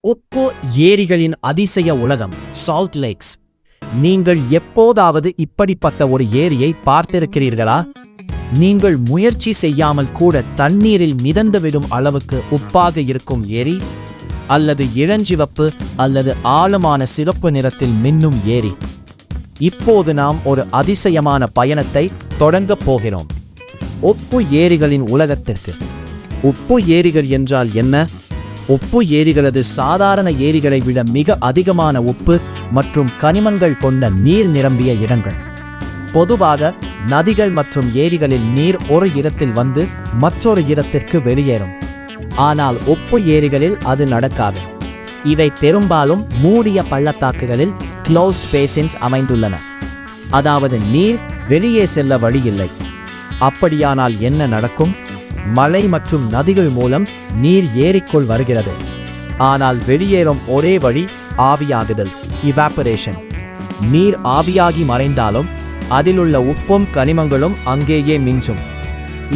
உப்பு ஏரிகளின் அதிசய உலகம் சால்ட் லேக்ஸ். நீங்கள் எப்போதாவது இப்படிப்பட்ட ஒரு ஏரியை பார்த்திருக்கிறீர்களா? நீங்கள் முயற்சி செய்யாமல் கூட தண்ணீரில் மிதந்துவிடும் அளவுக்கு உப்பாக இருக்கும் ஏரி, அல்லது இளஞ்சிவப்பு அல்லது ஆழமான சிவப்பு நிறத்தில் மின்னும் ஏரி. இப்போது நாம் ஒரு அதிசயமான பயணத்தை தொடங்கப் போகிறோம். உப்பு ஏரிகளின் உலகத்திற்கு. உப்பு ஏரிகள் என்றால் என்ன? உப்பு ஏரிகளது சாதாரண ஏரிகளை விட மிக அதிகமான உப்பு மற்றும் கனிமங்கள் கொண்ட நீர் நிரம்பிய இடங்கள். பொதுவாக நதிகள் மற்றும் ஏரிகளில் நீர் ஒரு இடத்தில் வந்து மற்றொரு இடத்திற்கு வெளியேறும். ஆனால் உப்பு ஏரிகளில் அது நடக்காது. இவை பெரும்பாலும் மூடிய பள்ளத்தாக்குகளில் க்ளோஸ்ட் பேசின்ஸ் அமைந்துள்ளன. அதாவது நீர் வெளியே செல்ல வழியில்லை. அப்படியானால் என்ன நடக்கும்? மழை மற்றும் நதிகள் மூலம் நீர் ஏரிக்குள் வருகிறது. ஆனால் வெளியேறும் ஒரே வழி ஆவியாகுதல், இவாப்பரேஷன். நீர் ஆவியாகி மறைந்தாலும் அதிலுள்ள உப்பும் கனிமங்களும் அங்கேயே மிஞ்சும்.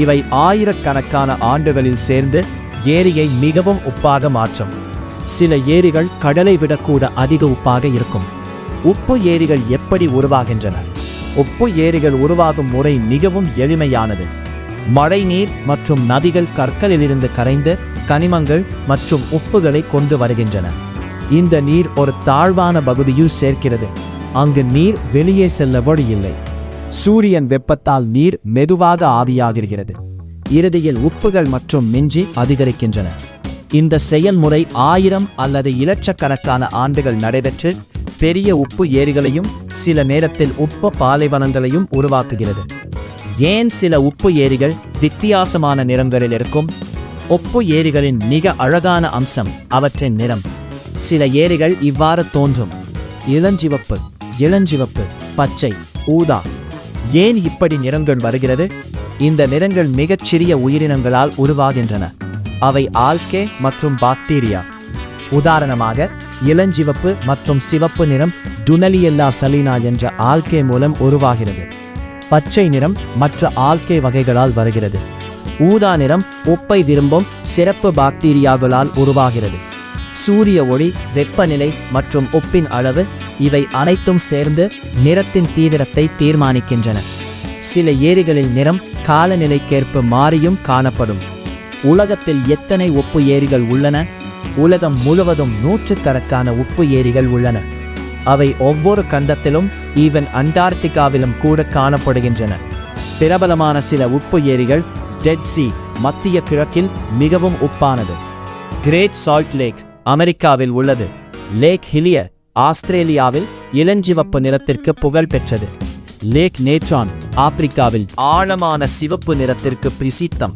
இவை ஆயிரக்கணக்கான ஆண்டுகளில் சேர்ந்து ஏரியை மிகவும் உப்பாக மாற்றும். சில ஏரிகள் கடலை விடக்கூட அதிக உப்பாக இருக்கும். உப்பு ஏரிகள் எப்படி உருவாகின்றன? உப்பு ஏரிகள் உருவாகும் முறை மிகவும் எளிமையானது. மழைநீர் மற்றும் நதிகள் கற்களிலிருந்து கரைந்து கனிமங்கள் மற்றும் உப்புகளை கொண்டு வருகின்றன. இந்த நீர் ஒரு தாழ்வான பகுதியில் சேர்க்கிறது. அங்கு நீர் வெளியே செல்ல வழியில்லை. சூரியன் வெப்பத்தால் நீர் மெதுவாக ஆவியாகிறது. இறுதியில் உப்புகள் மற்றும் மிஞ்சி அதிகரிக்கின்றன. இந்த செயல்முறை 1000 அல்லது இலட்சக்கணக்கான ஆண்டுகள் நடைபெற்று பெரிய உப்பு ஏரிகளையும் சில நேரத்தில் உப்பு பாலைவனங்களையும் உருவாக்குகிறது. ஏன் சில உப்பு ஏரிகள் வித்தியாசமான நிறங்களில் இருக்கும்? உப்பு ஏரிகளின் மிக அழகான அம்சம் அவற்றின் நிறம். சில ஏரிகள் இவ்வாறு தோன்றும்: இளஞ்சிவப்பு, இளஞ்சிவப்பு, பச்சை, ஊதா. ஏன் இப்படி நிறங்கள் வருகிறது? இந்த நிறங்கள் மிகச்சிறிய உயிரினங்களால் உருவாகின்றன. அவை ஆல்கே மற்றும் பாக்டீரியா. உதாரணமாக, இளஞ்சிவப்பு மற்றும் சிவப்பு நிறம் டுனலியெல்லா சலினா என்ற ஆல்கே மூலம் உருவாகிறது. பச்சை நிறம் மற்ற ஆல்கே வகைகளால் வருகிறது. ஊதா நிறம் உப்பை விரும்பும் சிறப்பு பாக்டீரியாக்களால் உருவாகிறது. சூரிய ஒளி, வெப்பநிலை மற்றும் உப்பின் அளவு இவை அனைத்தும் சேர்ந்து நிறத்தின் தீவிரத்தை தீர்மானிக்கின்றன. சில ஏரிகளில் நிறம் காலநிலைக்கேற்ப மாறியும் காணப்படும். உலகத்தில் எத்தனை உப்பு ஏரிகள் உள்ளன? உலகம் முழுவதும் நூற்றுக்கணக்கான உப்பு ஏரிகள் உள்ளன. அவை ஒவ்வொரு கண்டத்திலும், ஈவன் அண்டார்டிகாவிலும் கூட காணப்படுகின்றன. பிரபலமான சில உப்பு ஏரிகள் டெட் சி, மத்திய கிழக்கில் மிகவும் உப்பானது. கிரேட் சால்ட் லேக் அமெரிக்காவில் உள்ளது. லேக் ஹிலியர் ஆஸ்திரேலியாவில் இளஞ்சிவப்பு நிறத்திற்கு புகழ் பெற்றது. லேக் நேட்ரான் ஆப்பிரிக்காவில் ஆழமான சிவப்பு நிறத்திற்கு பிரசித்தம்.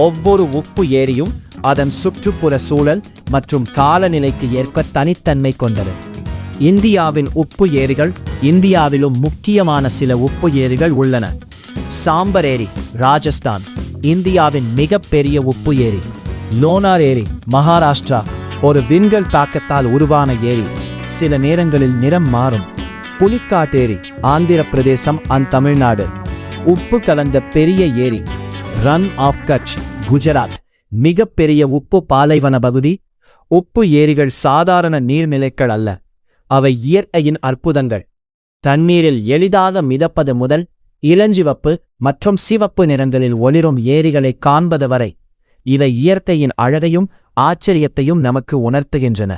ஒவ்வொரு உப்பு ஏரியும் அதன் சுற்றுப்புற சூழல் மற்றும் காலநிலைக்கு ஏற்ப தனித்தன்மை கொண்டது. இந்தியாவின் உப்பு ஏரிகள். இந்தியாவிலும் முக்கியமான சில உப்பு ஏரிகள் உள்ளன. சாம்பர் ஏரி ராஜஸ்தான், இந்தியாவின் மிகப்பெரிய உப்பு ஏரி. லோனார் ஏரி மகாராஷ்டிரா, ஒரு விண்கல் தாக்கத்தால் உருவான ஏரி. சில நேரங்களில் நிறம் மாறும். புலிக்காட் ஏரி ஆந்திர பிரதேசம் தமிழ்நாடு, உப்பு கலந்த பெரிய ஏரி. ரன் ஆஃப் கட்ச் குஜராத், மிகப்பெரிய உப்பு பாலைவன பகுதி. உப்பு ஏரிகள் சாதாரண நீர்நிலைகள் அல்ல, அவை இயற்கையின் அற்புதங்கள். தண்ணீரில் எளிதாக மிதப்பது முதல் இளஞ்சிவப்பு மற்றும் சிவப்பு நிறங்களில் ஒளிரும் ஏரிகளை காண்பது வரை, இவை இயற்கையின் அழகையும் ஆச்சரியத்தையும் நமக்கு உணர்த்துகின்றன.